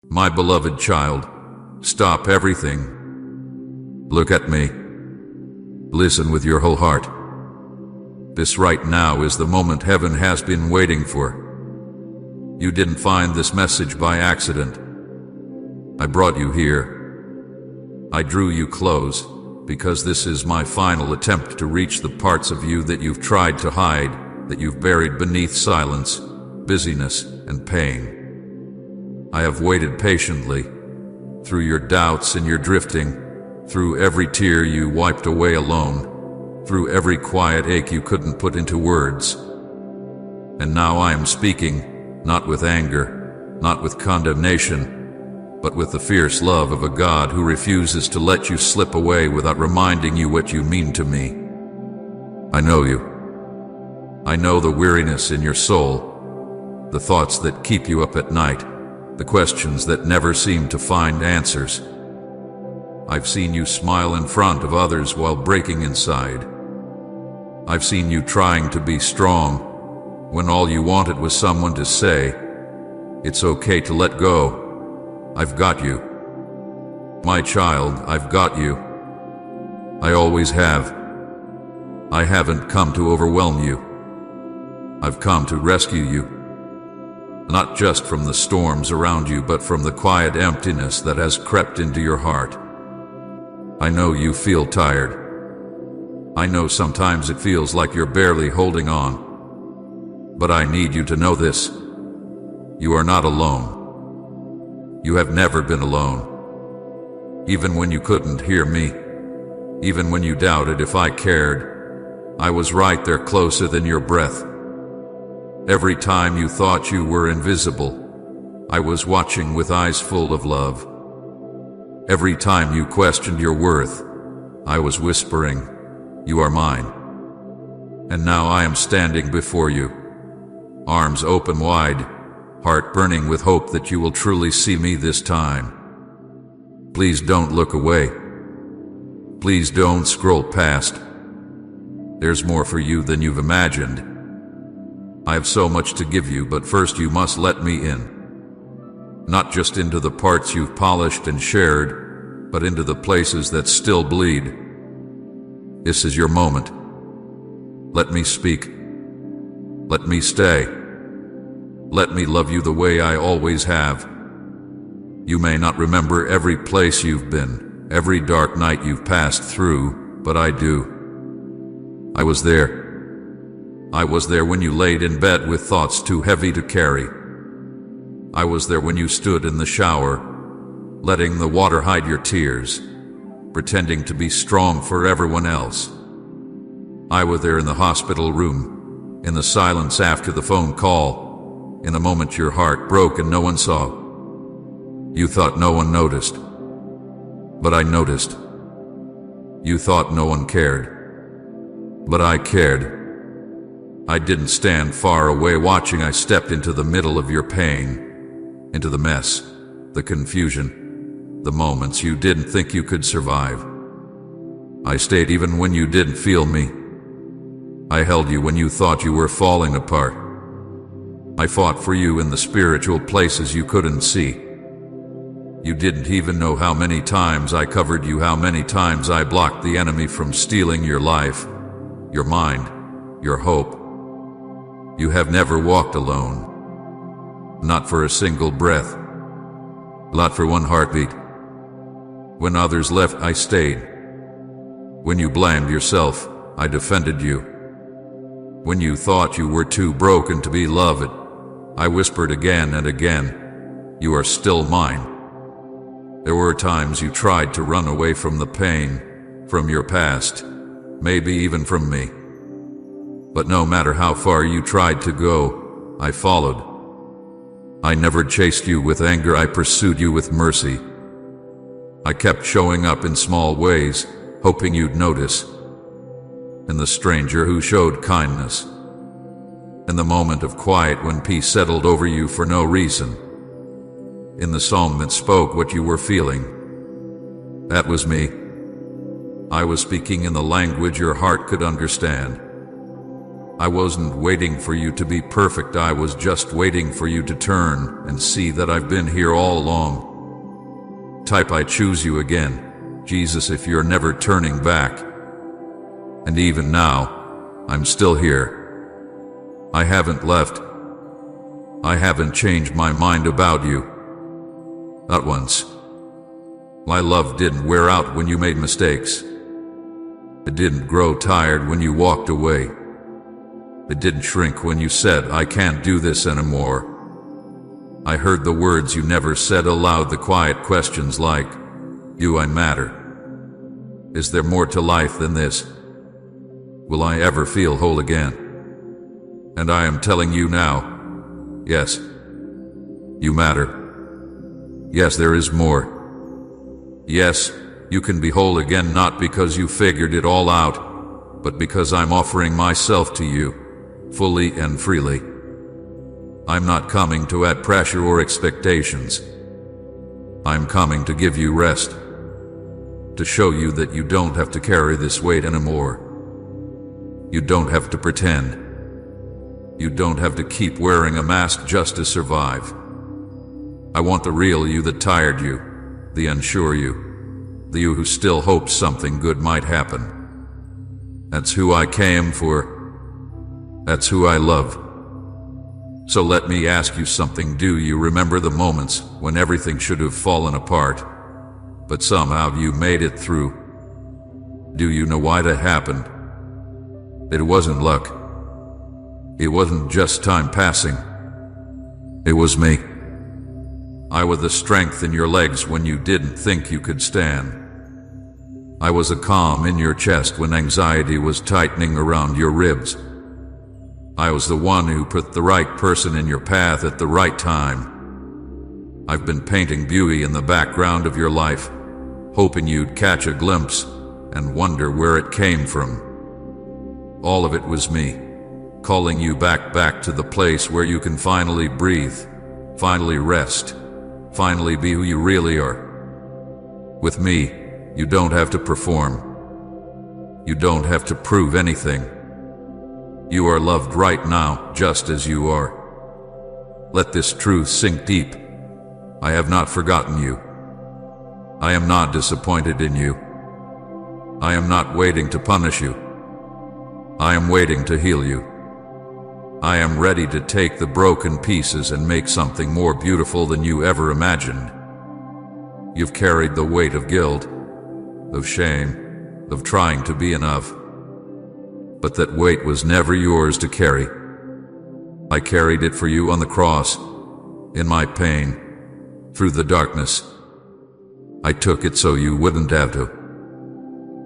My beloved child, stop everything. Look at me. Listen with your whole heart. This right now is the moment heaven has been waiting for. You didn't find this message by accident. I brought you here. I drew you close because this is my final attempt to reach the parts of you that you've tried to hide, that you've buried beneath silence, busyness, and pain. I have waited patiently, through your doubts and your drifting, through every tear you wiped away alone, through every quiet ache you couldn't put into words. And now I am speaking, not with anger, not with condemnation, but with the fierce love of a God who refuses to let you slip away without reminding you what you mean to me. I know you. I know the weariness in your soul, the thoughts that keep you up at night, the questions that never seem to find answers. I've seen you smile in front of others while breaking inside. I've seen you trying to be strong when all you wanted was someone to say, "It's okay to let go. I've got you. My child, I've got you. I always have. I haven't come to overwhelm you. I've come to rescue you. Not just from the storms around you, but from the quiet emptiness that has crept into your heart. I know you feel tired. I know sometimes it feels like you're barely holding on. But I need you to know this. You are not alone. You have never been alone. Even when you couldn't hear me, even when you doubted if I cared, I was right there closer than your breath. Every time you thought you were invisible, I was watching with eyes full of love. Every time you questioned your worth, I was whispering, "You are mine." And now I am standing before you, arms open wide, heart burning with hope that you will truly see me this time. Please don't look away. Please don't scroll past. There's more for you than you've imagined. I have so much to give you, but first you must let me in. Not just into the parts you've polished and shared, but into the places that still bleed. This is your moment. Let me speak. Let me stay. Let me love you the way I always have. You may not remember every place you've been, every dark night you've passed through, but I do. I was there. I was there when you laid in bed with thoughts too heavy to carry. I was there when you stood in the shower, letting the water hide your tears, pretending to be strong for everyone else. I was there in the hospital room, in the silence after the phone call, in the moment your heart broke and no one saw. You thought no one noticed, but I noticed. You thought no one cared, but I cared. I didn't stand far away watching. I stepped into the middle of your pain, into the mess, the confusion, the moments you didn't think you could survive. I stayed even when you didn't feel me. I held you when you thought you were falling apart. I fought for you in the spiritual places you couldn't see. You didn't even know how many times I covered you, how many times I blocked the enemy from stealing your life, your mind, your hope. You have never walked alone. Not for a single breath. Not for one heartbeat. When others left, I stayed. When you blamed yourself, I defended you. When you thought you were too broken to be loved, I whispered again and again, "You are still mine." There were times you tried to run away from the pain, from your past, maybe even from me. But no matter how far you tried to go, I followed. I never chased you with anger, I pursued you with mercy. I kept showing up in small ways, hoping you'd notice. In the stranger who showed kindness. In the moment of quiet when peace settled over you for no reason. In the song that spoke what you were feeling. That was me. I was speaking in the language your heart could understand. I wasn't waiting for you to be perfect, I was just waiting for you to turn and see that I've been here all along. Type I choose you again, Jesus, if you're never turning back. And even now, I'm still here. I haven't left. I haven't changed my mind about you. Not once. My love didn't wear out when you made mistakes. It didn't grow tired when you walked away. It didn't shrink when you said, I can't do this anymore. I heard the words you never said aloud, the quiet questions like, do I matter? Is there more to life than this? Will I ever feel whole again? And I am telling you now, yes, you matter. Yes, there is more. Yes, you can be whole again, not because you figured it all out, but because I'm offering myself to you, fully and freely. I'm not coming to add pressure or expectations. I'm coming to give you rest, to show you that you don't have to carry this weight anymore. You don't have to pretend. You don't have to keep wearing a mask just to survive. I want the real you that tired you, the unsure you, the you who still hopes something good might happen. That's who I came for. That's who I love. So let me ask you something. Do you remember the moments when everything should have fallen apart, but somehow you made it through? Do you know why that happened? It wasn't luck. It wasn't just time passing. It was me. I was the strength in your legs when you didn't think you could stand. I was a calm in your chest when anxiety was tightening around your ribs. I was the one who put the right person in your path at the right time. I've been painting beauty in the background of your life, hoping you'd catch a glimpse and wonder where it came from. All of it was me, calling you back to the place where you can finally breathe, finally rest, finally be who you really are. With me, you don't have to perform. You don't have to prove anything. You are loved right now, just as you are. Let this truth sink deep. I have not forgotten you. I am not disappointed in you. I am not waiting to punish you. I am waiting to heal you. I am ready to take the broken pieces and make something more beautiful than you ever imagined. You've carried the weight of guilt, of shame, of trying to be enough. But that weight was never yours to carry. I carried it for you on the cross, in my pain, through the darkness. I took it so you wouldn't have to.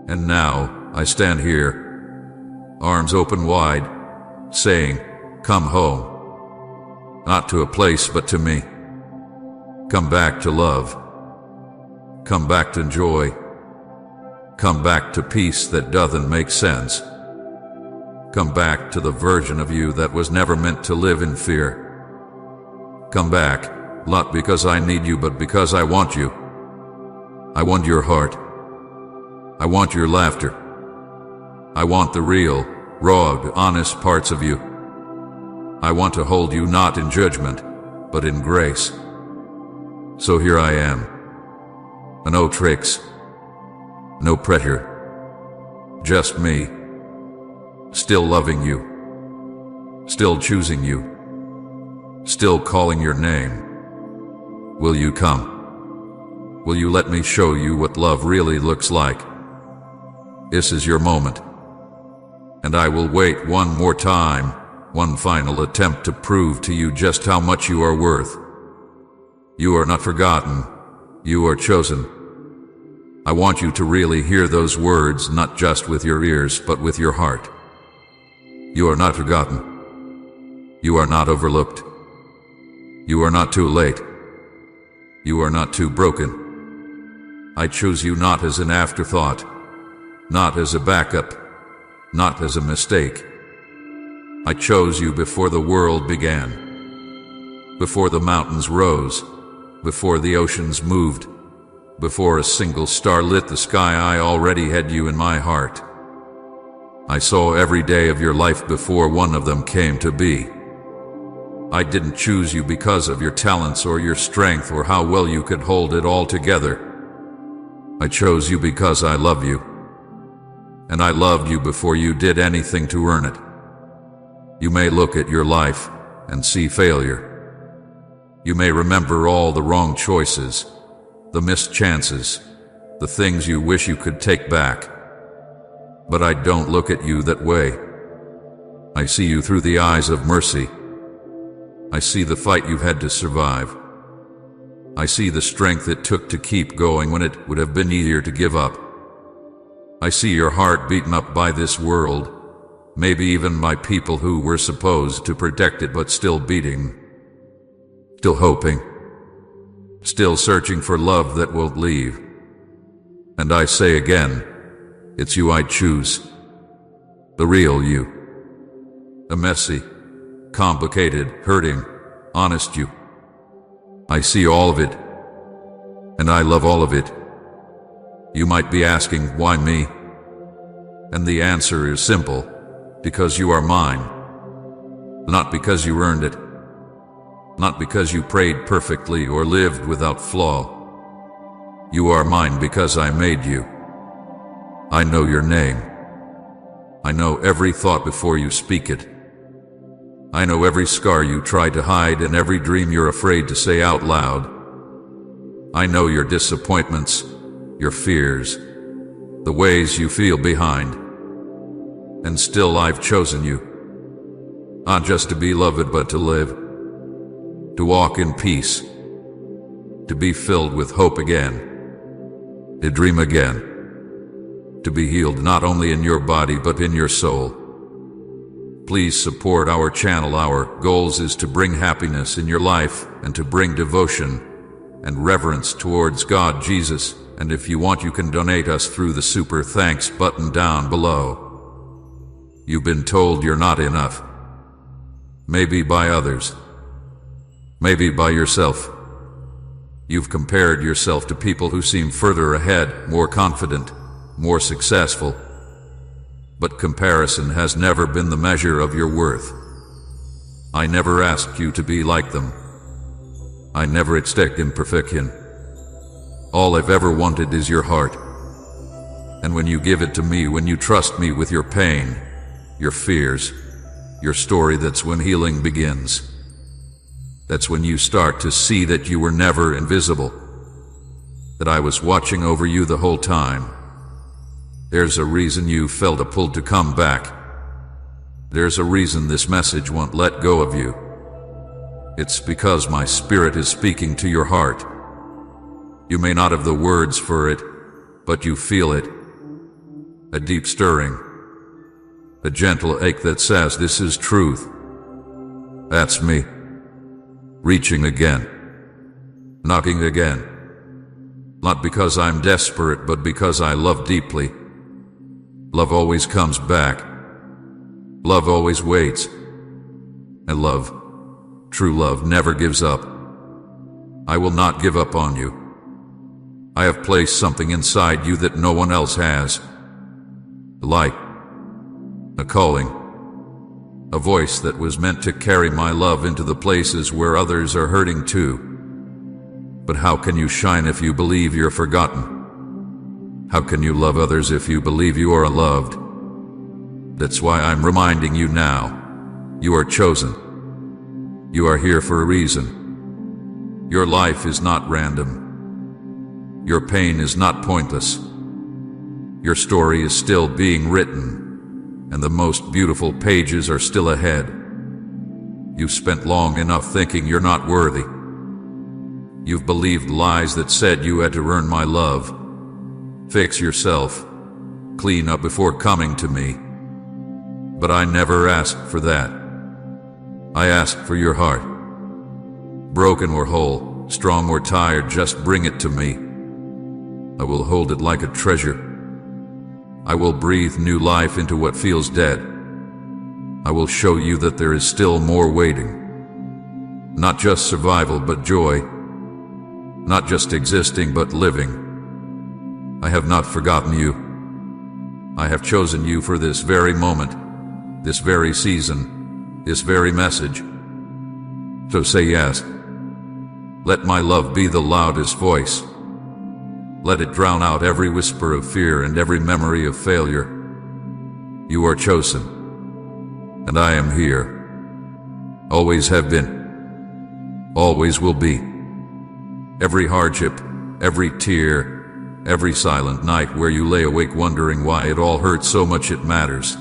And now I stand here, arms open wide, saying, come home. Not to a place, but to me. Come back to love. Come back to joy. Come back to peace that doesn't make sense. Come back to the version of you that was never meant to live in fear. Come back, not because I need you, but because I want you. I want your heart. I want your laughter. I want the real, raw, honest parts of you. I want to hold you not in judgment, but in grace. So here I am. No tricks. No pressure. Just me. Still loving you. Still choosing you. Still calling your name. Will you come? Will you let me show you what love really looks like? This is your moment. And I will wait one more time, one final attempt to prove to you just how much you are worth. You are not forgotten. You are chosen. I want you to really hear those words, not just with your ears, but with your heart. You are not forgotten. You are not overlooked. You are not too late. You are not too broken. I choose you not as an afterthought, not as a backup, not as a mistake. I chose you before the world began, before the mountains rose, before the oceans moved, before a single star lit the sky. I already had you in my heart. I saw every day of your life before one of them came to be. I didn't choose you because of your talents or your strength or how well you could hold it all together. I chose you because I love you. And I loved you before you did anything to earn it. You may look at your life and see failure. You may remember all the wrong choices, the missed chances, the things you wish you could take back. But I don't look at you that way. I see you through the eyes of mercy. I see the fight you had to survive. I see the strength it took to keep going when it would have been easier to give up. I see your heart beaten up by this world, maybe even by people who were supposed to protect it but still beating, still hoping, still searching for love that won't leave. And I say again, it's you I choose. The real you. The messy, complicated, hurting, honest you. I see all of it, and I love all of it. You might be asking, why me? And the answer is simple, because you are mine. Not because you earned it. Not because you prayed perfectly or lived without flaw. You are mine because I made you. I know your name. I know every thought before you speak it. I know every scar you try to hide and every dream you're afraid to say out loud. I know your disappointments, your fears, the ways you feel behind. And still I've chosen you, not just to be loved but to live, to walk in peace, to be filled with hope again, to dream again, to be healed not only in your body but in your soul. Please support our channel. Our goals is to bring happiness in your life and to bring devotion and reverence towards God Jesus. And if you want, you can donate us through the super thanks button down below. You've been told you're not enough. Maybe by others. Maybe by yourself. You've compared yourself to people who seem further ahead, more confident, more successful. But comparison has never been the measure of your worth. I never asked you to be like them. I never expect imperfection. All I've ever wanted is your heart. And when you give it to me, when you trust me with your pain, your fears, your story, that's when healing begins. That's when you start to see that you were never invisible, that I was watching over you the whole time. There's a reason you felt a pull to come back. There's a reason this message won't let go of you. It's because my spirit is speaking to your heart. You may not have the words for it, but you feel it. A deep stirring. A gentle ache that says this is truth. That's me. Reaching again. Knocking again. Not because I'm desperate, but because I love deeply. Love always comes back. Love always waits. And love, true love, never gives up. I will not give up on you. I have placed something inside you that no one else has. A light, a calling, a voice that was meant to carry my love into the places where others are hurting too. But how can you shine if you believe you're forgotten? How can you love others if you believe you are unloved? That's why I'm reminding you now. You are chosen. You are here for a reason. Your life is not random. Your pain is not pointless. Your story is still being written, and the most beautiful pages are still ahead. You've spent long enough thinking you're not worthy. You've believed lies that said you had to earn my love. Fix yourself. Clean up before coming to me. But I never asked for that. I asked for your heart. Broken or whole, strong or tired, just bring it to me. I will hold it like a treasure. I will breathe new life into what feels dead. I will show you that there is still more waiting. Not just survival, but joy. Not just existing, but living. I have not forgotten you. I have chosen you for this very moment, this very season, this very message. So say yes. Let my love be the loudest voice. Let it drown out every whisper of fear and every memory of failure. You are chosen, and I am here. Always have been, always will be. Every hardship, every tear, every silent night where you lay awake wondering why it all hurts so much it matters.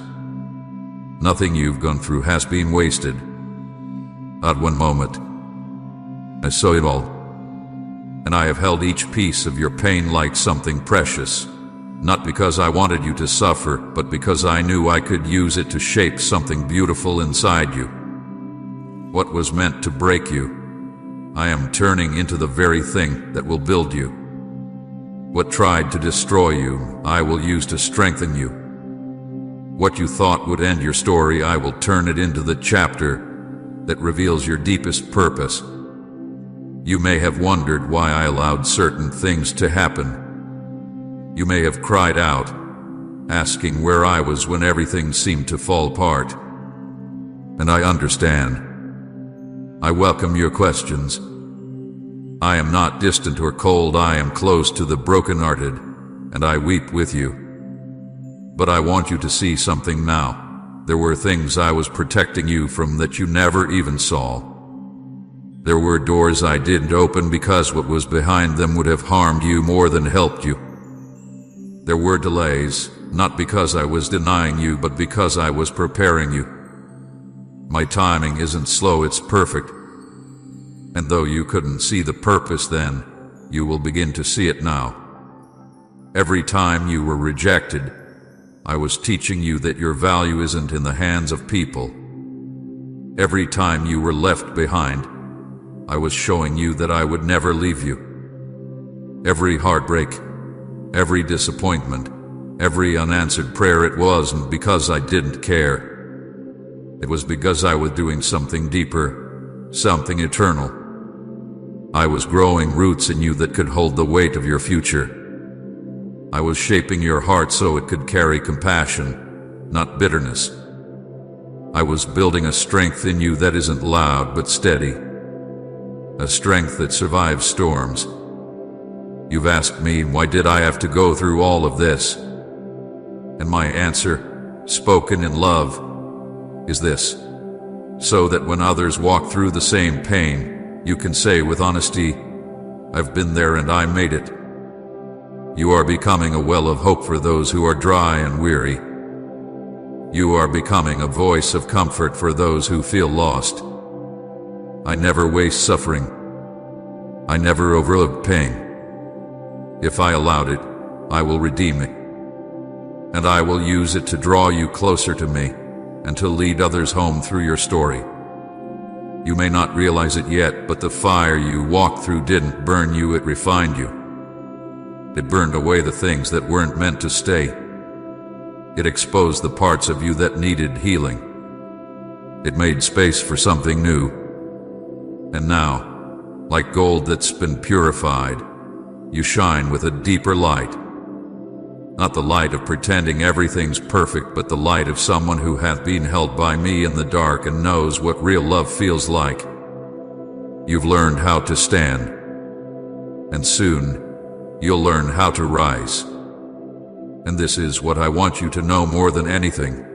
Nothing you've gone through has been wasted. Not one moment. I saw it all, and I have held each piece of your pain like something precious, not because I wanted you to suffer, but because I knew I could use it to shape something beautiful inside you. What was meant to break you, I am turning into the very thing that will build you. What tried to destroy you, I will use to strengthen you. What you thought would end your story, I will turn it into the chapter that reveals your deepest purpose. You may have wondered why I allowed certain things to happen. You may have cried out, asking where I was when everything seemed to fall apart. And I understand. I welcome your questions. I am not distant or cold, I am close to the brokenhearted, and I weep with you. But I want you to see something now. There were things I was protecting you from that you never even saw. There were doors I didn't open because what was behind them would have harmed you more than helped you. There were delays, not because I was denying you, but because I was preparing you. My timing isn't slow, it's perfect. And though you couldn't see the purpose then, you will begin to see it now. Every time you were rejected, I was teaching you that your value isn't in the hands of people. Every time you were left behind, I was showing you that I would never leave you. Every heartbreak, every disappointment, every unanswered prayer, it wasn't because I didn't care. It was because I was doing something deeper, something eternal. I was growing roots in you that could hold the weight of your future. I was shaping your heart so it could carry compassion, not bitterness. I was building a strength in you that isn't loud but steady. A strength that survives storms. You've asked me, why did I have to go through all of this? And my answer, spoken in love, is this: so that when others walk through the same pain, you can say with honesty, I've been there and I made it. You are becoming a well of hope for those who are dry and weary. You are becoming a voice of comfort for those who feel lost. I never waste suffering. I never overlook pain. If I allowed it, I will redeem it. And I will use it to draw you closer to me and to lead others home through your story. You may not realize it yet, but the fire you walked through didn't burn you, it refined you. It burned away the things that weren't meant to stay. It exposed the parts of you that needed healing. It made space for something new. And now, like gold that's been purified, you shine with a deeper light. Not the light of pretending everything's perfect, but the light of someone who hath been held by me in the dark and knows what real love feels like. You've learned how to stand, and soon you'll learn how to rise. And this is what I want you to know more than anything.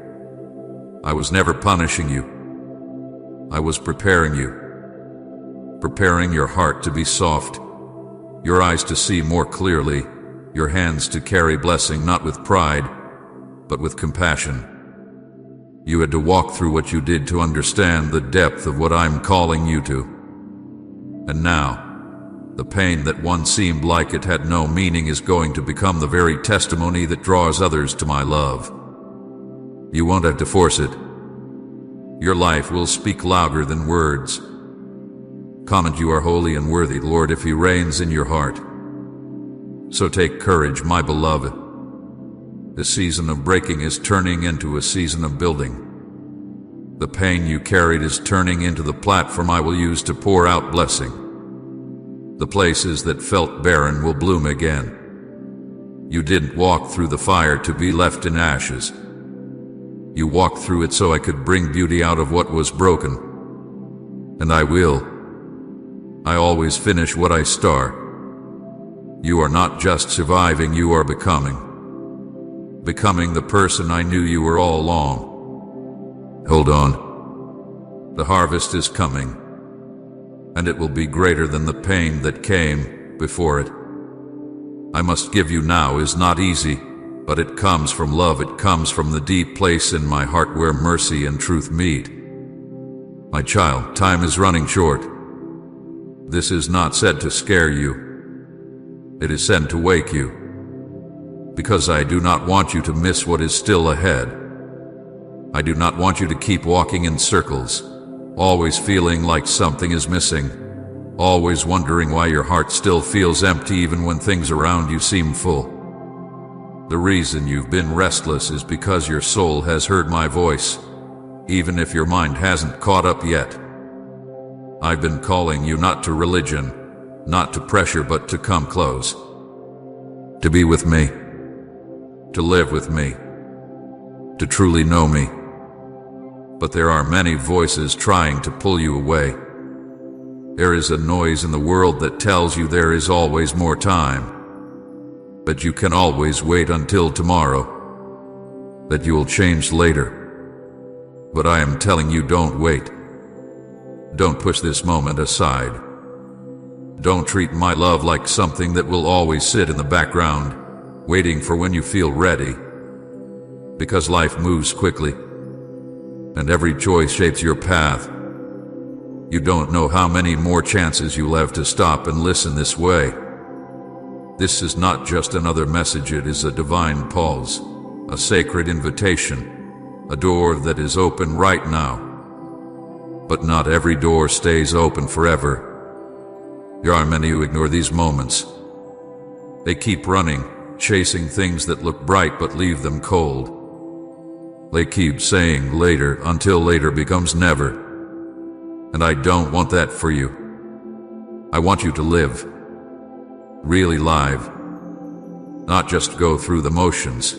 I was never punishing you. I was preparing you. Preparing your heart to be soft, your eyes to see more clearly, your hands to carry blessing not with pride, but with compassion. You had to walk through what you did to understand the depth of what I'm calling you to. And now, the pain that once seemed like it had no meaning is going to become the very testimony that draws others to my love. You won't have to force it. Your life will speak louder than words. Comment, you are holy and worthy, Lord, if He reigns in your heart. So take courage, my beloved. The season of breaking is turning into a season of building. The pain you carried is turning into the platform I will use to pour out blessing. The places that felt barren will bloom again. You didn't walk through the fire to be left in ashes. You walked through it so I could bring beauty out of what was broken. And I will. I always finish what I start. You are not just surviving, you are becoming. Becoming the person I knew you were all along. Hold on. The harvest is coming. And it will be greater than the pain that came before it. I must give you now is not easy, but it comes from love. It comes from the deep place in my heart where mercy and truth meet. My child, time is running short. This is not said to scare you. It is said to wake you. Because I do not want you to miss what is still ahead. I do not want you to keep walking in circles, always feeling like something is missing, always wondering why your heart still feels empty even when things around you seem full. The reason you've been restless is because your soul has heard my voice, even if your mind hasn't caught up yet. I've been calling you not to religion, not to pressure, but to come close. To be with me. To live with me. To truly know me. But there are many voices trying to pull you away. There is a noise in the world that tells you there is always more time. But you can always wait until tomorrow. That you will change later. But I am telling you, don't wait. Don't push this moment aside. Don't treat my love like something that will always sit in the background, waiting for when you feel ready. Because life moves quickly, and every choice shapes your path. You don't know how many more chances you'll have to stop and listen this way. This is not just another message, it is a divine pulse, a sacred invitation. A door that is open right now. But not every door stays open forever. There are many who ignore these moments. They keep running, chasing things that look bright but leave them cold. They keep saying later until later becomes never. And I don't want that for you. I want you to live. Really live. Not just go through the motions.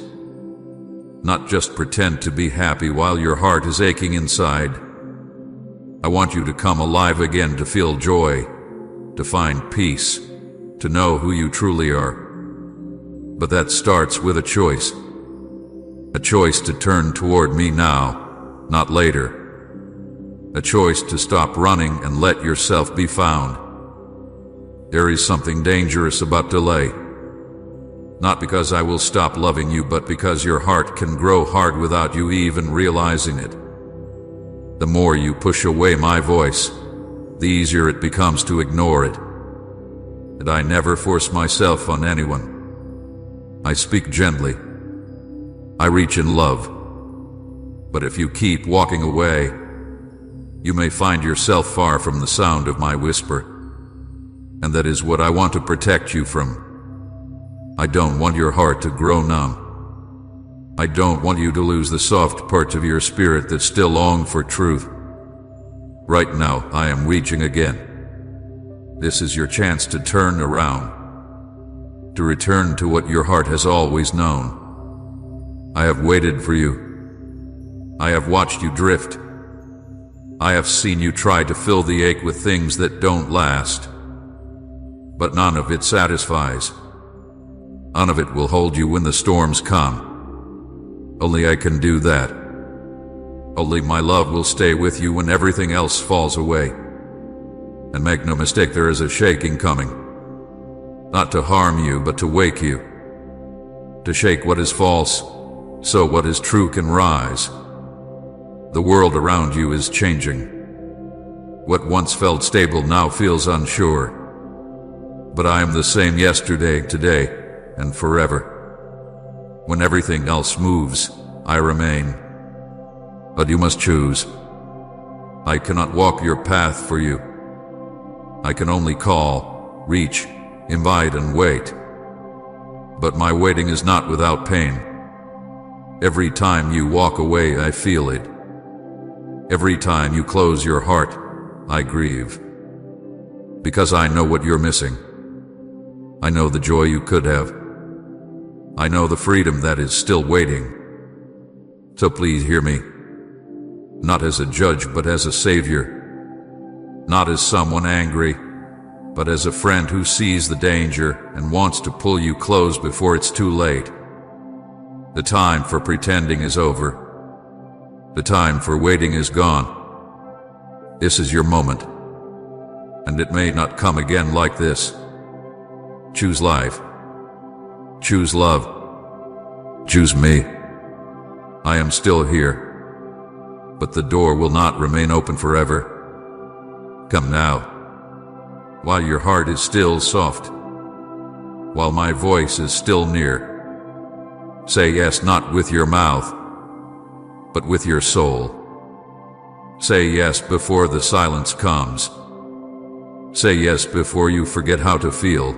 Not just pretend to be happy while your heart is aching inside. I want you to come alive again, to feel joy, to find peace, to know who you truly are. But that starts with a choice. A choice to turn toward me now, not later. A choice to stop running and let yourself be found. There is something dangerous about delay. Not because I will stop loving you, but because your heart can grow hard without you even realizing it. The more you push away my voice, the easier it becomes to ignore it. And I never force myself on anyone. I speak gently. I reach in love. But if you keep walking away, you may find yourself far from the sound of my whisper. And that is what I want to protect you from. I don't want your heart to grow numb. I don't want you to lose the soft parts of your spirit that still long for truth. Right now, I am reaching again. This is your chance to turn around, to return to what your heart has always known. I have waited for you. I have watched you drift. I have seen you try to fill the ache with things that don't last. But none of it satisfies. None of it will hold you when the storms come. Only I can do that. Only my love will stay with you when everything else falls away. And make no mistake, there is a shaking coming. Not to harm you, but to wake you. To shake what is false, so what is true can rise. The world around you is changing. What once felt stable now feels unsure. But I am the same yesterday, today, and forever. When everything else moves, I remain. But you must choose. I cannot walk your path for you. I can only call, reach, invite, and wait. But my waiting is not without pain. Every time you walk away, I feel it. Every time you close your heart, I grieve. Because I know what you're missing. I know the joy you could have. I know the freedom that is still waiting. So please hear me. Not as a judge, but as a savior. Not as someone angry, but as a friend who sees the danger and wants to pull you close before it's too late. The time for pretending is over. The time for waiting is gone. This is your moment, and it may not come again like this. Choose life. Choose love. Choose me. I am still here, but the door will not remain open forever. Come now, while your heart is still soft, while my voice is still near. Say yes, not with your mouth, but with your soul. Say yes before the silence comes. Say yes before you forget how to feel.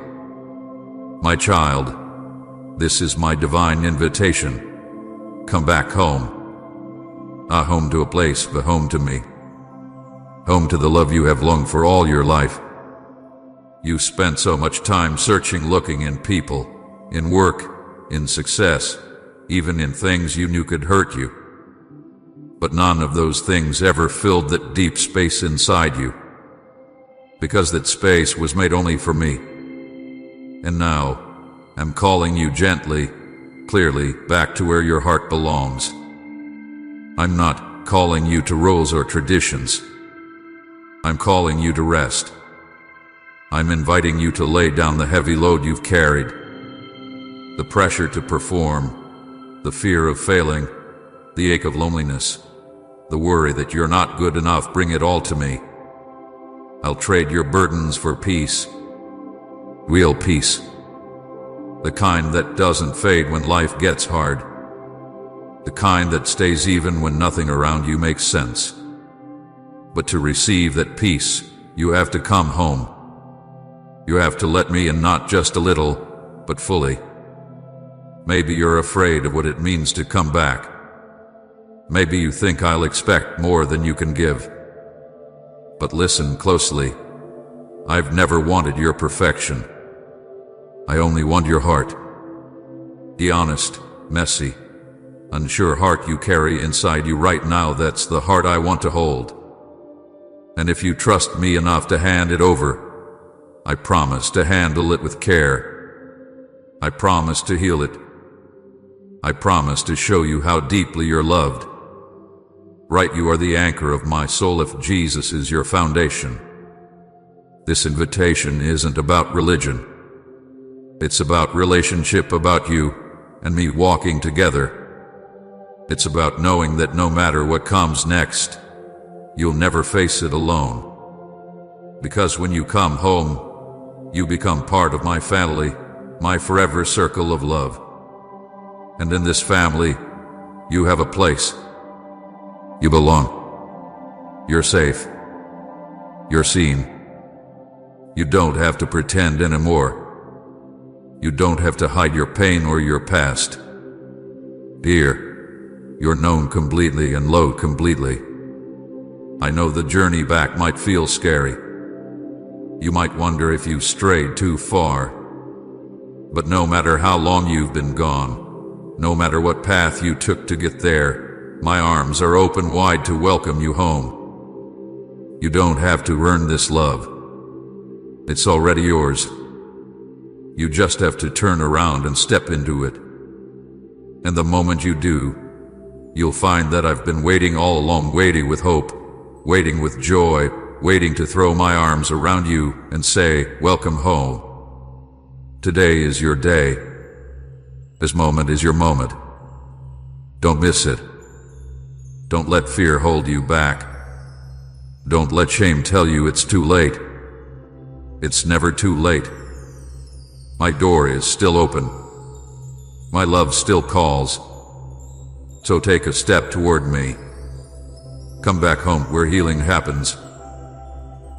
My child, this is my divine invitation. Come back home. A home to a place, but home to me. Home to the love you have longed for all your life. You spent so much time searching, looking in people, in work, in success, even in things you knew could hurt you. But none of those things ever filled that deep space inside you, because that space was made only for me. And now, I'm calling you gently, clearly, back to where your heart belongs. I'm not calling you to rules or traditions. I'm calling you to rest. I'm inviting you to lay down the heavy load you've carried, the pressure to perform, the fear of failing, the ache of loneliness, the worry that you're not good enough. Bring it all to me. I'll trade your burdens for peace, real peace, the kind that doesn't fade when life gets hard, the kind that stays even when nothing around you makes sense. But to receive that peace, you have to come home. You have to let me in, not just a little, but fully. Maybe you're afraid of what it means to come back. Maybe you think I'll expect more than you can give. But listen closely. I've never wanted your perfection. I only want your heart. The honest, messy, unsure heart you carry inside you right now. That's the heart I want to hold. And if you trust me enough to hand it over, I promise to handle it with care. I promise to heal it. I promise to show you how deeply you're loved. Right, you are the anchor of my soul if Jesus is your foundation. This invitation isn't about religion. It's about relationship, about you and me walking together. It's about knowing that no matter what comes next, you'll never face it alone. Because when you come home, you become part of my family, my forever circle of love. And in this family, you have a place. You belong. You're safe. You're seen. You don't have to pretend anymore. You don't have to hide your pain or your past. Here, you're known completely and loved completely. I know the journey back might feel scary. You might wonder if you strayed too far. But no matter how long you've been gone, no matter what path you took to get there, my arms are open wide to welcome you home. You don't have to earn this love. It's already yours. You just have to turn around and step into it. And the moment you do, you'll find that I've been waiting all along, waiting with hope, waiting with joy, waiting to throw my arms around you and say, welcome home. Today is your day. This moment is your moment. Don't miss it. Don't let fear hold you back. Don't let shame tell you it's too late. It's never too late. My door is still open. My love still calls. So take a step toward me. Come back home where healing happens.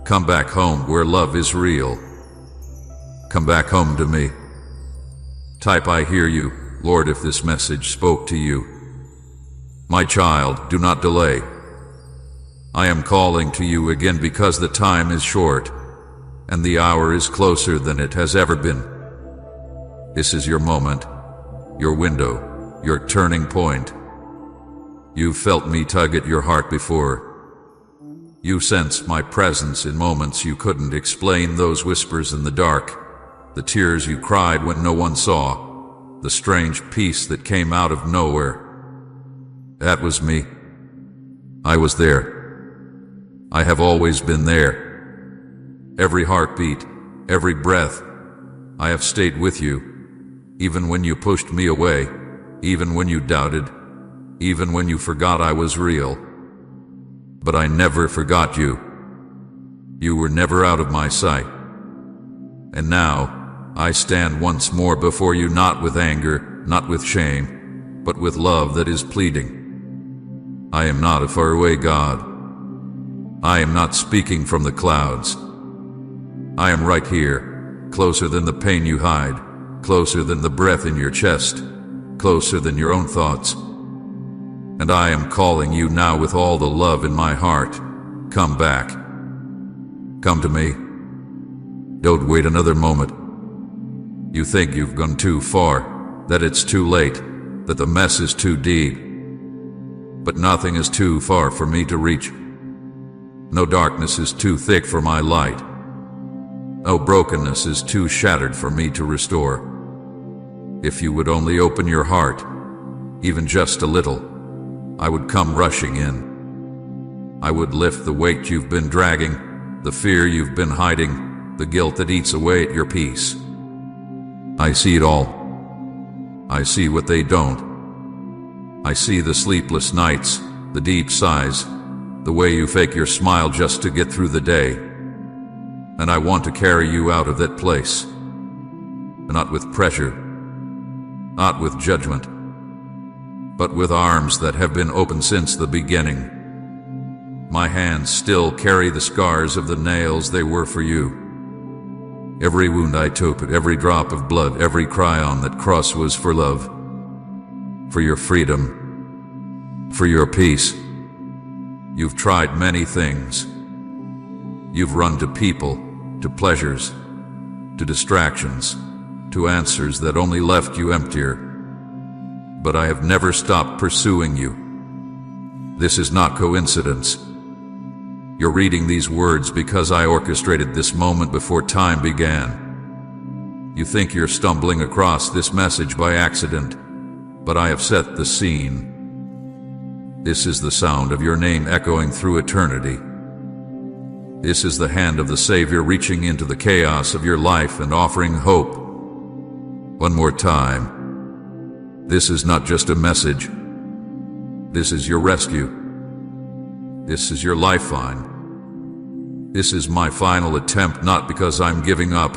Come back home where love is real. Come back home to me. Type I hear you, Lord, if this message spoke to you. My child, do not delay. I am calling to you again because the time is short, and the hour is closer than it has ever been. This is your moment. your window, your turning point. You've felt me tug at your heart before. You sensed my presence in moments you couldn't explain, those whispers in the dark, the tears you cried when no one saw, the strange peace that came out of nowhere. That was me. I was there. I have always been there. Every heartbeat, every breath, I have stayed with you, even when you pushed me away, even when you doubted, even when you forgot I was real. But I never forgot you. You were never out of my sight. And now, I stand once more before you, not with anger, not with shame, but with love that is pleading. I am not a faraway God. I am not speaking from the clouds. I am right here, closer than the pain you hide, closer than the breath in your chest, closer than your own thoughts. And I am calling you now with all the love in my heart. Come back. Come to me. Don't wait another moment. You think you've gone too far, that it's too late, that the mess is too deep. But nothing is too far for me to reach. No darkness is too thick for my light. No brokenness is too shattered for me to restore. If you would only open your heart, even just a little, I would come rushing in. I would lift the weight you've been dragging, the fear you've been hiding, the guilt that eats away at your peace. I see it all. I see what they don't. I see the sleepless nights, the deep sighs, the way you fake your smile just to get through the day. And I want to carry you out of that place. Not with pressure, not with judgment, but with arms that have been open since the beginning. My hands still carry the scars of the nails they were for you. Every wound I took, every drop of blood, every cry on that cross was for love, for your freedom, for your peace. You've tried many things. You've run to people, to pleasures, to distractions, to answers that only left you emptier. But I have never stopped pursuing you. This is not coincidence. You're reading these words because I orchestrated this moment before time began. You think you're stumbling across this message by accident, but I have set the scene. This is the sound of your name echoing through eternity. This is the hand of the Savior reaching into the chaos of your life and offering hope. One more time. This is not just a message. This is your rescue. This is your lifeline. This is my final attempt, not because I'm giving up,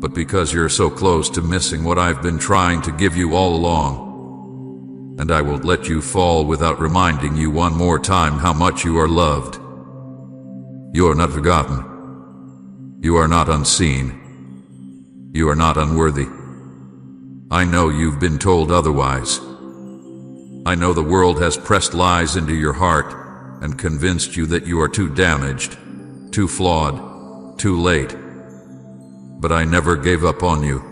but because you're so close to missing what I've been trying to give you all along. And I won't let you fall without reminding you one more time how much you are loved. You are not forgotten. You are not unseen. You are not unworthy. I know you've been told otherwise. I know the world has pressed lies into your heart and convinced you that you are too damaged, too flawed, too late. But I never gave up on you.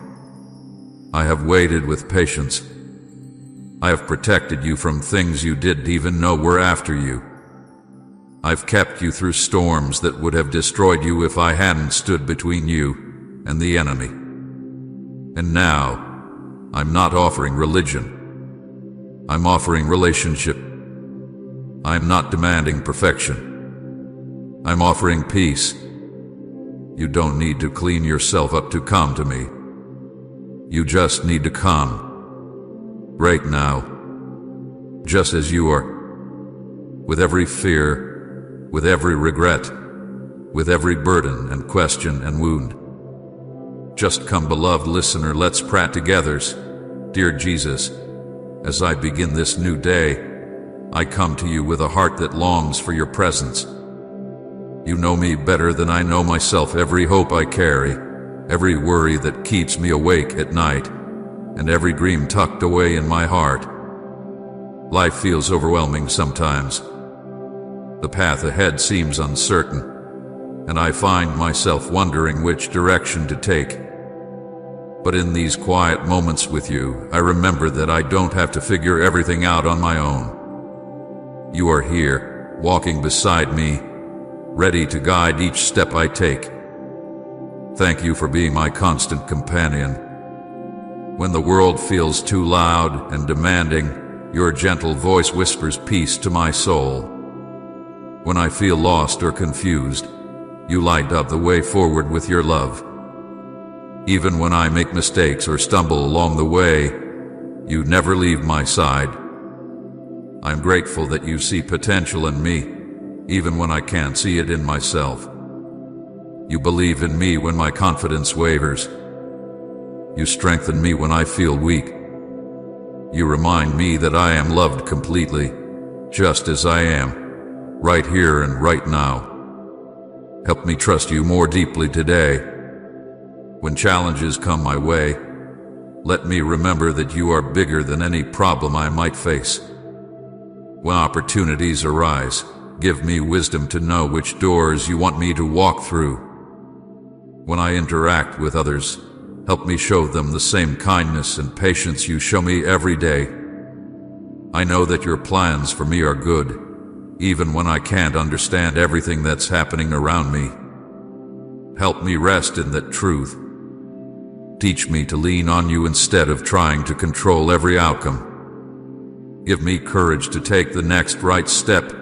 I have waited with patience. I have protected you from things you didn't even know were after you. I've kept you through storms that would have destroyed you if I hadn't stood between you and the enemy. And now, I'm not offering religion. I'm offering relationship. I'm not demanding perfection. I'm offering peace. You don't need to clean yourself up to come to me. You just need to come. Right now. Just as you are. With every fear, with every regret, with every burden and question and wound. Just come, beloved listener, let's pray together. Dear Jesus, as I begin this new day, I come to you with a heart that longs for your presence. You know me better than I know myself, every hope I carry, every worry that keeps me awake at night, and every dream tucked away in my heart. Life feels overwhelming sometimes. The path ahead seems uncertain, and I find myself wondering which direction to take. But in these quiet moments with you, I remember that I don't have to figure everything out on my own. You are here, walking beside me, ready to guide each step I take. Thank you for being my constant companion. When the world feels too loud and demanding, your gentle voice whispers peace to my soul. When I feel lost or confused, you light up the way forward with your love. Even when I make mistakes or stumble along the way, you never leave my side. I'm grateful that you see potential in me, even when I can't see it in myself. You believe in me when my confidence wavers. You strengthen me when I feel weak. You remind me that I am loved completely, just as I am, right here and right now. Help me trust you more deeply today. When challenges come my way, let me remember that you are bigger than any problem I might face. When opportunities arise, give me wisdom to know which doors you want me to walk through. When I interact with others, help me show them the same kindness and patience you show me every day. I know that your plans for me are good, even when I can't understand everything that's happening around me. Help me rest in that truth. Teach me to lean on you instead of trying to control every outcome. Give me courage to take the next right step,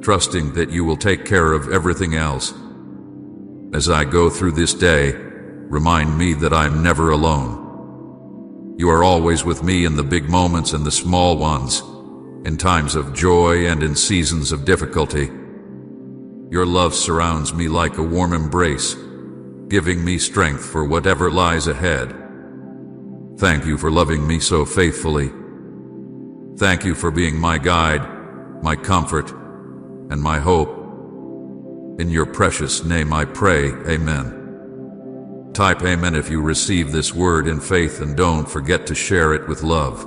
trusting that you will take care of everything else. As I go through this day, remind me that I'm never alone. You are always with me in the big moments and the small ones, in times of joy and in seasons of difficulty. Your love surrounds me like a warm embrace, giving me strength for whatever lies ahead. Thank you for loving me so faithfully. Thank you for being my guide, my comfort, and my hope. In your precious name I pray, amen. Type amen if you receive this word in faith, and don't forget to share it with love.